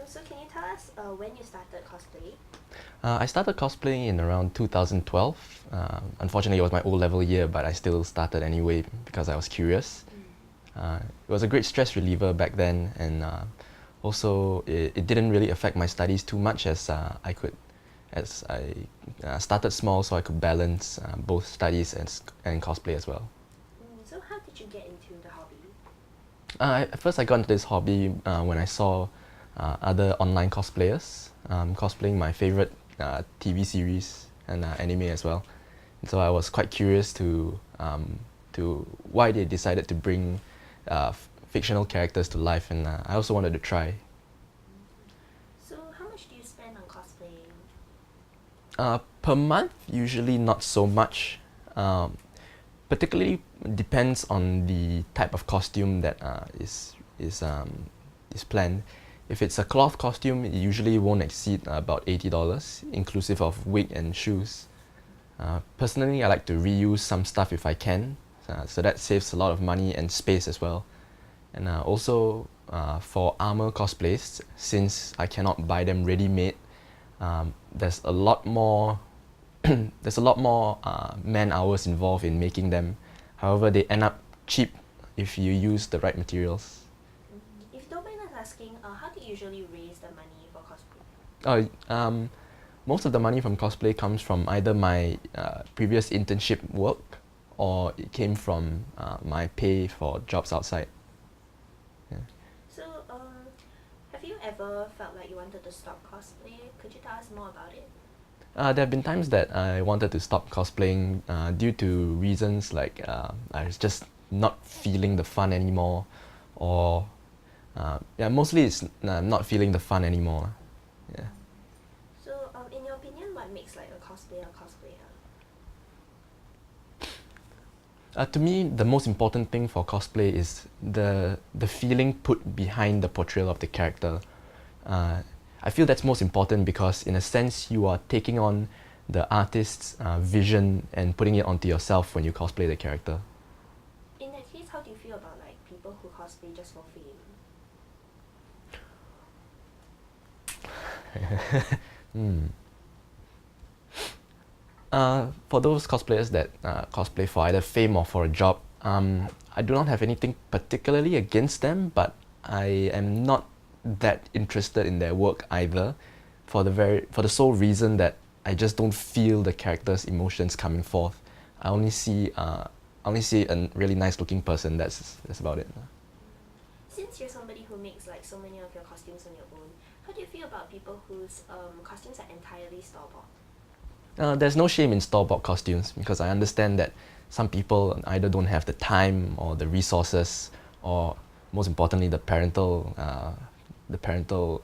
So can you tell us when you started cosplay? I started cosplaying in around 2012. Unfortunately, it was my O-level year, but I still started anyway because I was curious. It was a great stress reliever back then, and also it didn't really affect my studies too much as I started small, so I could balance both studies and cosplay as well. So how did you get into the hobby? At first, I got into this hobby when I saw other online cosplayers cosplaying my favorite TV series and anime as well. And so I was quite curious to why they decided to bring fictional characters to life, and I also wanted to try. So how much do you spend on cosplaying? Per month, usually not so much. Particularly depends on the type of costume that is planned. If it's a cloth costume, it usually won't exceed about $80, inclusive of wig and shoes. Personally, I like to reuse some stuff if I can, so that saves a lot of money and space as well. And also for armor cosplays, since I cannot buy them ready-made, there's a lot more there's a lot more man hours involved in making them. However, they end up cheap if you use the right materials. If you don't mind us asking, how do you usually raise the money for cosplay? Most of the money from cosplay comes from either my previous internship work, or it came from my pay for jobs outside. Yeah. So have you ever felt like you wanted to stop cosplay? Could you tell us more about it? There have been times that I wanted to stop cosplaying due to reasons like I was just not feeling the fun anymore, or yeah, mostly it's not feeling the fun anymore. Yeah. So in your opinion, what makes like a cosplayer a cosplayer? To me, the most important thing for cosplay is the feeling put behind the portrayal of the character. I feel that's most important because, in a sense, you are taking on the artist's vision and putting it onto yourself when you cosplay the character. In that case, how do you feel about like people who cosplay just for fame? For those cosplayers that cosplay for either fame or for a job, I do not have anything particularly against them, but I am not that interested in their work either, for the sole reason that I just don't feel the character's emotions coming forth. I only see a really nice looking person. That's about it. Since you're somebody who makes like so many of your costumes on your own, how do you feel about people whose costumes are entirely store-bought? There's no shame in store-bought costumes because I understand that some people either don't have the time or the resources, or most importantly, the parental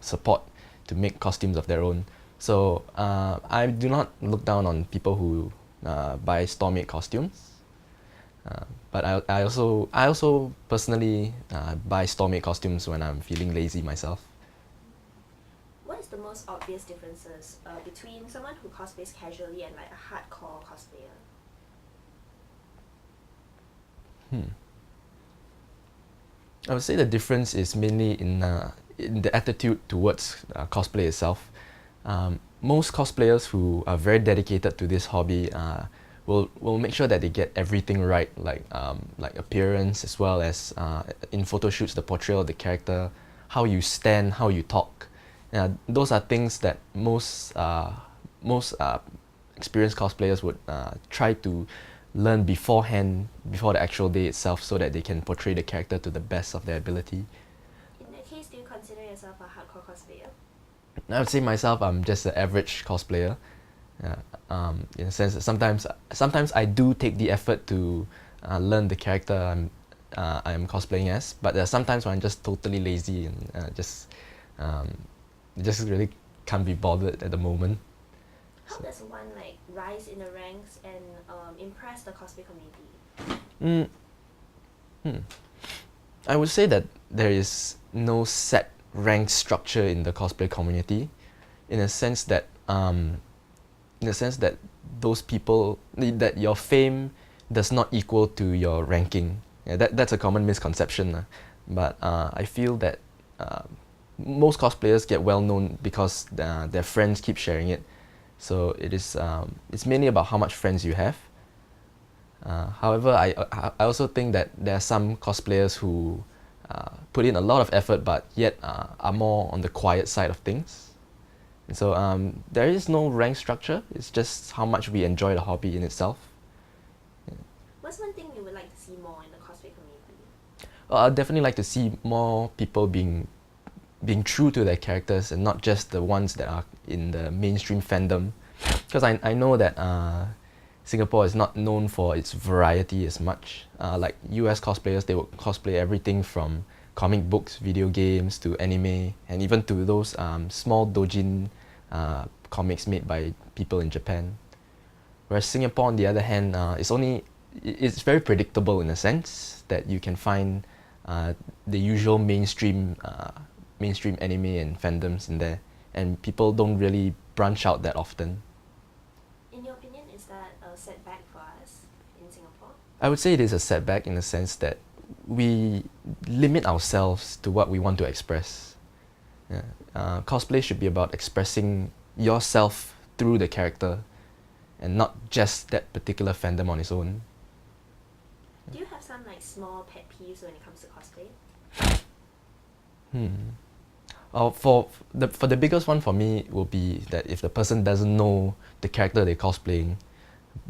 support to make costumes of their own. So I do not look down on people who buy store-made costumes. But I also personally buy store-made costumes when I'm feeling lazy myself. What is the most obvious differences between someone who cosplays casually and like a hardcore cosplayer? I would say the difference is mainly in the attitude towards cosplay itself. Most cosplayers who are very dedicated to this hobby will make sure that they get everything right, like appearance as well as in photo shoots, the portrayal of the character, how you stand, how you talk. Those are things that most experienced cosplayers would try to learn beforehand, before the actual day itself, so that they can portray the character to the best of their ability. In that case, do you consider yourself a hardcore cosplayer? I would say myself, I'm just an average cosplayer. In a sense, sometimes I do take the effort to learn the character I'm cosplaying as, but there are sometimes when I'm just totally lazy and just really can't be bothered at the moment. How does one like rise in the ranks and impress the cosplay community? I would say that there is no set rank structure in the cosplay community, in a sense that those people, that your fame does not equal to your ranking. Yeah, that's a common misconception. But I feel that most cosplayers get well known because their friends keep sharing it. So it's mainly about how much friends you have. However, I also think that there are some cosplayers who put in a lot of effort but yet are more on the quiet side of things. And so there is no rank structure, it's just how much we enjoy the hobby in itself. What's one thing you would like to see more in the cosplay community? I'd definitely like to see more people being true to their characters and not just the ones that are in the mainstream fandom. Because I know that Singapore is not known for its variety as much. Like US cosplayers, they would cosplay everything from comic books, video games, to anime, and even to those small doujin comics made by people in Japan. Whereas Singapore, on the other hand, it's very predictable in a sense that you can find the usual mainstream anime and fandoms in there, and people don't really branch out that often. In your opinion, is that a setback for us in Singapore? I would say it is a setback in the sense that we limit ourselves to what we want to express. Yeah. Cosplay should be about expressing yourself through the character and not just that particular fandom on its own. Do you have some like small pet peeves when it comes to cosplay? For the biggest one for me will be that if the person doesn't know the character they're cosplaying,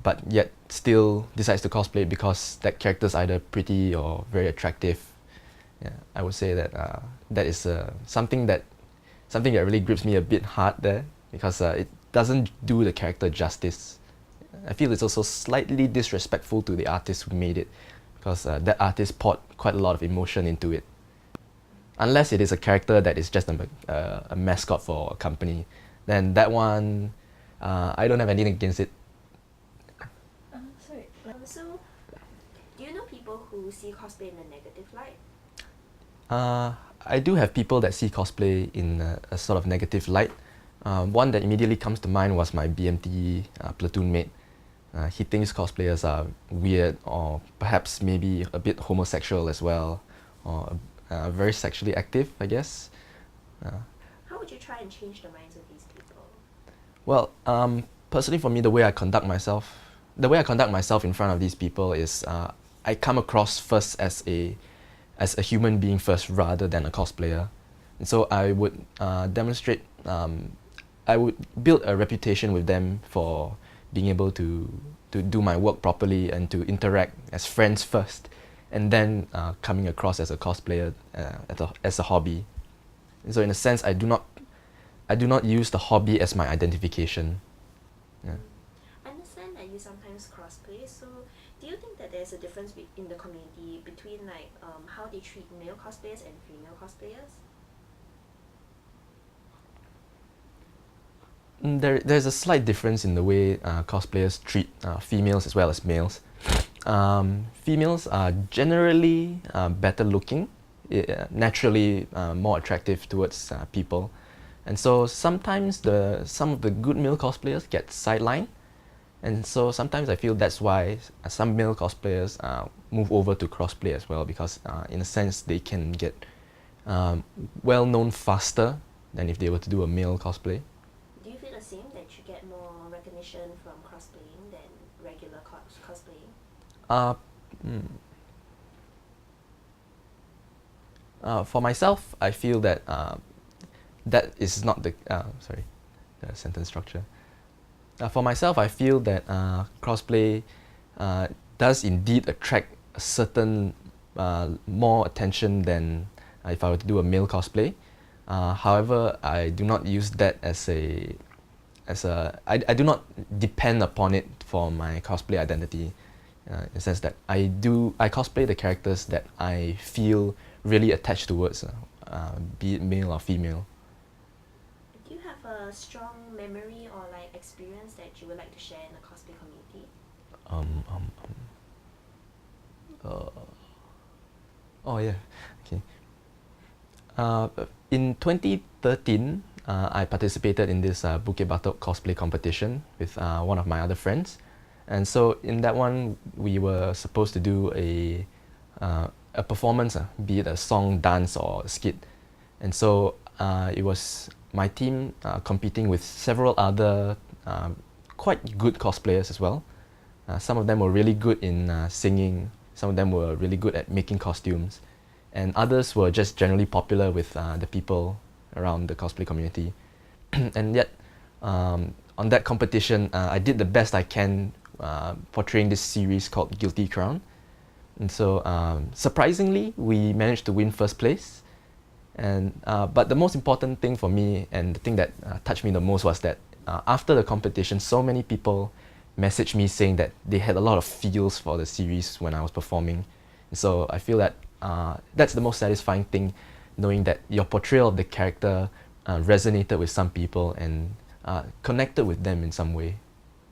but yet still decides to cosplay because that character is either pretty or very attractive. Yeah, I would say that that is something that really grips me a bit hard there, because it doesn't do the character justice. I feel it's also slightly disrespectful to the artist who made it, because that artist poured quite a lot of emotion into it. Unless it is a character that is just a mascot for a company, then that one, I don't have anything against it. Sorry. So, do you know people who see cosplay in a negative light? I do have people that see cosplay in a sort of negative light. One that immediately comes to mind was my BMT platoon mate. He thinks cosplayers are weird, or perhaps maybe a bit homosexual as well, or very sexually active, I guess. How would you try and change the minds of these people? Well, personally for me, the way I conduct myself in front of these people is I come across first as a human being first, rather than a cosplayer. And so I would I would build a reputation with them for being able to do my work properly and to interact as friends first, and then coming across as a cosplayer as a hobby. And so in a sense, I do not use the hobby as my identification. Yeah. I understand that you sometimes crossplay, so do you think that there's a difference in the community between like how they treat male cosplayers and female cosplayers? There's a slight difference in the way cosplayers treat females as well as males. Females are generally better looking, naturally more attractive towards people, and so sometimes some of the good male cosplayers get sidelined, and so sometimes I feel that's why some male cosplayers move over to crossplay as well, because in a sense they can get well known faster than if they were to do a male cosplay. Do you feel the same, that you get more recognition from cosplaying than regular cosplaying? For myself, I feel that that is not the sentence structure. For myself, I feel that crossplay does indeed attract a certain more attention than if I were to do a male cosplay. However, I do not use that I do not depend upon it for my cosplay identity, in the sense that I cosplay the characters that I feel really attached towards, be it male or female. Do you have a strong memory or like experience that you would like to share in the cosplay community? Oh yeah, okay. In 2013, I participated in this Bukit Batok cosplay competition with one of my other friends, and so in that one we were supposed to do a performance, be it a song, dance, or a skit. And so it was my team competing with several other quite good cosplayers as well. Some of them were really good in singing, some of them were really good at making costumes, and others were just generally popular with the people around the cosplay community. And yet, on that competition, I did the best I can portraying this series called Guilty Crown. And so, surprisingly, we managed to win first place. And but the most important thing for me, and the thing that touched me the most, was that after the competition, so many people messaged me saying that they had a lot of feels for the series when I was performing. And so I feel that that's the most satisfying thing, knowing that your portrayal of the character resonated with some people and connected with them in some way.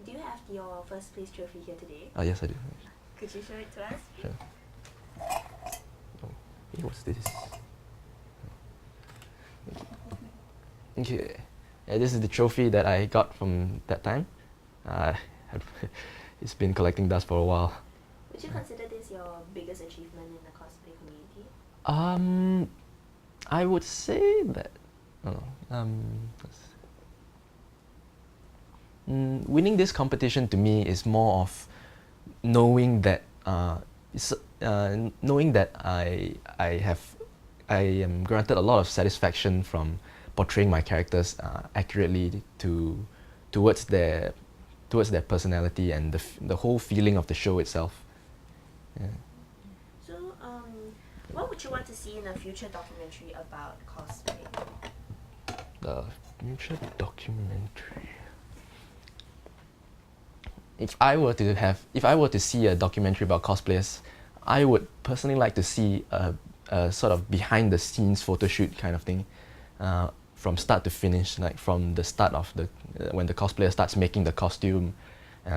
Do you have your first place trophy here today? Oh yes, I do. Could you show it to us? Sure. Oh, hey, what's this? Okay, yeah, this is the trophy that I got from that time. It's been collecting dust for a while. Would you consider this your biggest achievement in the cosplay community? I would say that. Winning this competition to me is more of knowing that I am granted a lot of satisfaction from portraying my characters accurately towards their personality and the whole feeling of the show itself. Yeah. So, what would you want to see in a future documentary about cosplay? The future documentary. If I were to see a documentary about cosplayers, I would personally like to see a sort of behind the scenes photo shoot kind of thing, from start to finish, like from the start of when the cosplayer starts making the costume,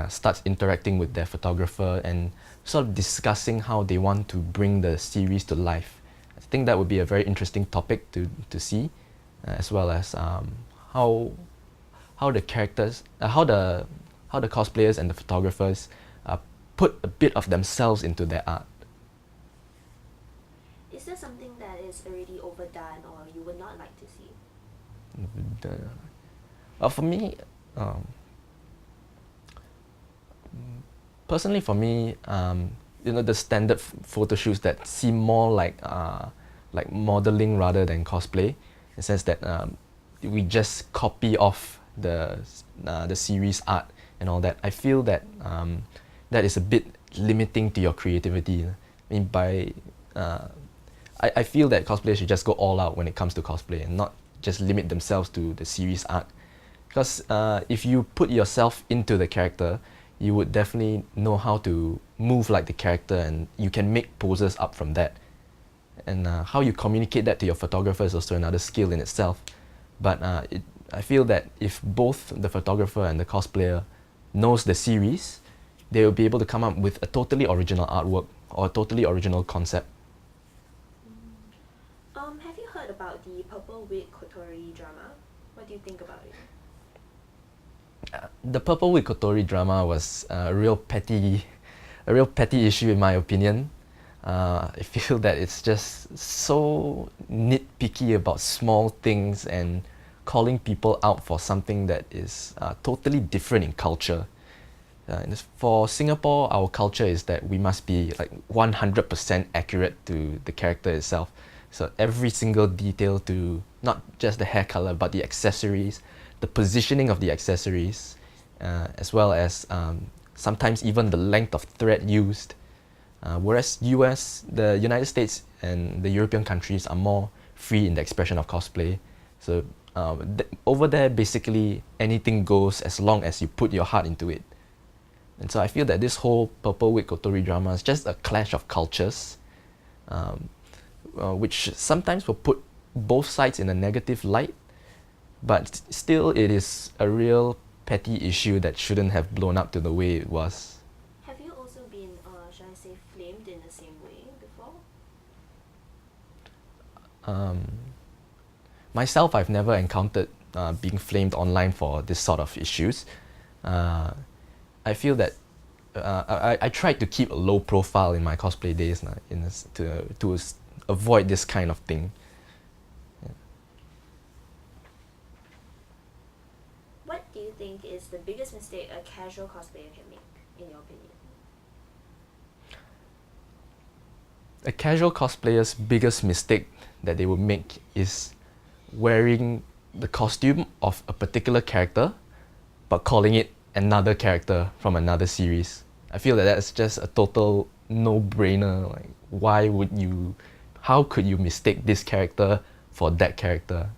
starts interacting with their photographer and sort of discussing how they want to bring the series to life. I think that would be a very interesting topic to see, as well as how the characters, how the cosplayers and the photographers put a bit of themselves into their art. Is there something that is already overdone or you would not like to see? Well, for me, personally for me, the standard photo shoots that seem more like modeling rather than cosplay, in the sense that we just copy off the series art and all that. I feel that that is a bit limiting to your creativity. I mean, I feel that cosplayers should just go all out when it comes to cosplay and not just limit themselves to the series art. Because if you put yourself into the character, you would definitely know how to move like the character and you can make poses up from that. And how you communicate that to your photographer is also another skill in itself. But I feel that if both the photographer and the cosplayer knows the series, they will be able to come up with a totally original artwork or a totally original concept. Have you heard about the Purple Wig Kotori drama? What do you think about it? The Purple Wig Kotori drama was a real petty issue in my opinion. I feel that it's just so nitpicky about small things and calling people out for something that is totally different in culture. For Singapore, our culture is that we must be like 100% accurate to the character itself. So every single detail, to not just the hair color but the accessories, the positioning of the accessories, as well as sometimes even the length of thread used. Whereas the United States and the European countries are more free in the expression of cosplay. So over there, basically anything goes as long as you put your heart into it. And so I feel that this whole Purple Wig Kotori drama is just a clash of cultures, which sometimes will put both sides in a negative light, but still it is a real petty issue that shouldn't have blown up to the way it was. Have you also been, should I say, flamed in the same way before? Myself, I've never encountered being flamed online for this sort of issues. I feel that I tried to keep a low profile in my cosplay days to avoid this kind of thing. you think is the biggest mistake a casual cosplayer can make, in your opinion? A casual cosplayer's biggest mistake that they will make is wearing the costume of a particular character but calling it another character from another series. I feel that that's just a total no-brainer. Like, how could you mistake this character for that character?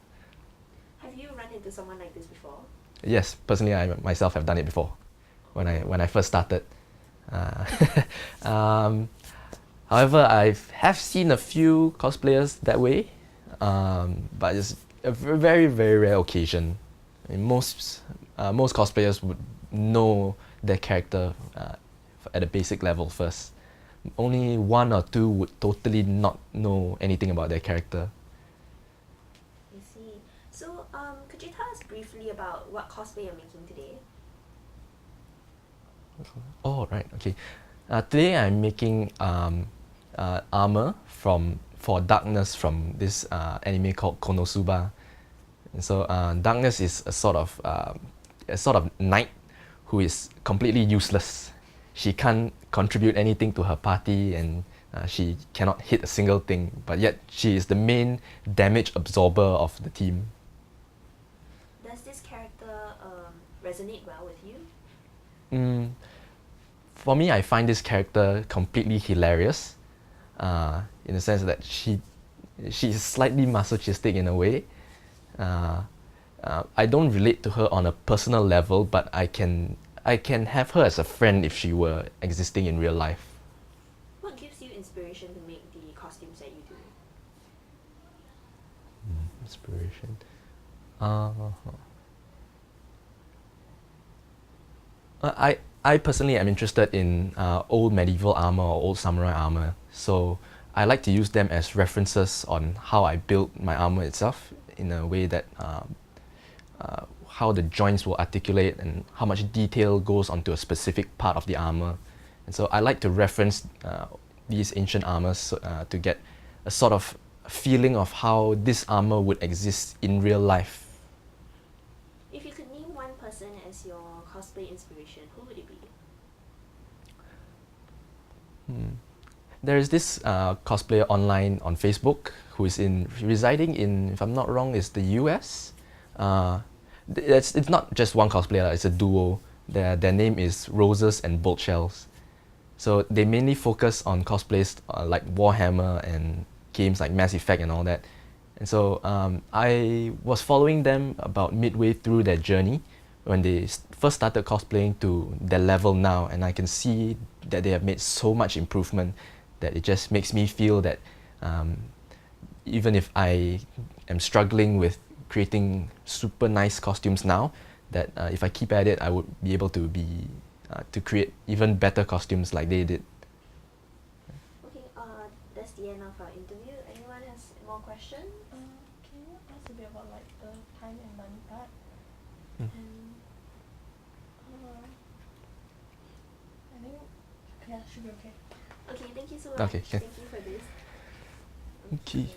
Have you run into someone like this before? Yes, personally, I myself have done it before when I first started. Uh, um, However, I have seen a few cosplayers that way, but it's a very, very rare occasion. I mean, most cosplayers would know their character at a basic level first. Only one or two would totally not know anything about their character. I see. So, could you tell us briefly about what cosplay you're making today? Oh, right, okay. Today I'm making armor for Darkness from this anime called Konosuba. And so Darkness is a sort of knight who is completely useless. She can't contribute anything to her party, and she cannot hit a single thing. But yet she is the main damage absorber of the team. Does this character resonate well with you? For me, I find this character completely hilarious, in the sense that she's slightly masochistic in a way. I don't relate to her on a personal level, but I can have her as a friend if she were existing in real life. What gives you inspiration to make the costumes that you do? Inspiration. I personally am interested in old medieval armor or old samurai armor, so I like to use them as references on how I build my armor itself in a way that how the joints will articulate and how much detail goes onto a specific part of the armor. And so I like to reference these ancient armors to get a sort of feeling of how this armor would exist in real life. If you could name one person as your cosplay inspiration, who would it be? There is this cosplayer online on Facebook who is residing in, if I'm not wrong, is the US. It's not just one cosplayer, it's a duo. Their name is Roses and Bolt Shells. So they mainly focus on cosplays like Warhammer and games like Mass Effect and all that. And so I was following them about midway through their journey when they first started cosplaying to their level now, and I can see that they have made so much improvement that it just makes me feel that even if I am struggling with creating super nice costumes now, that if I keep at it, I would be able to create even better costumes like they did. Okay, that's the end of our interview. Anyone has more questions? Can you ask a bit about like the time and money part? Mm. And I think yeah, should be okay. Okay, thank you so much. Okay, can. Thank you for this. Okay.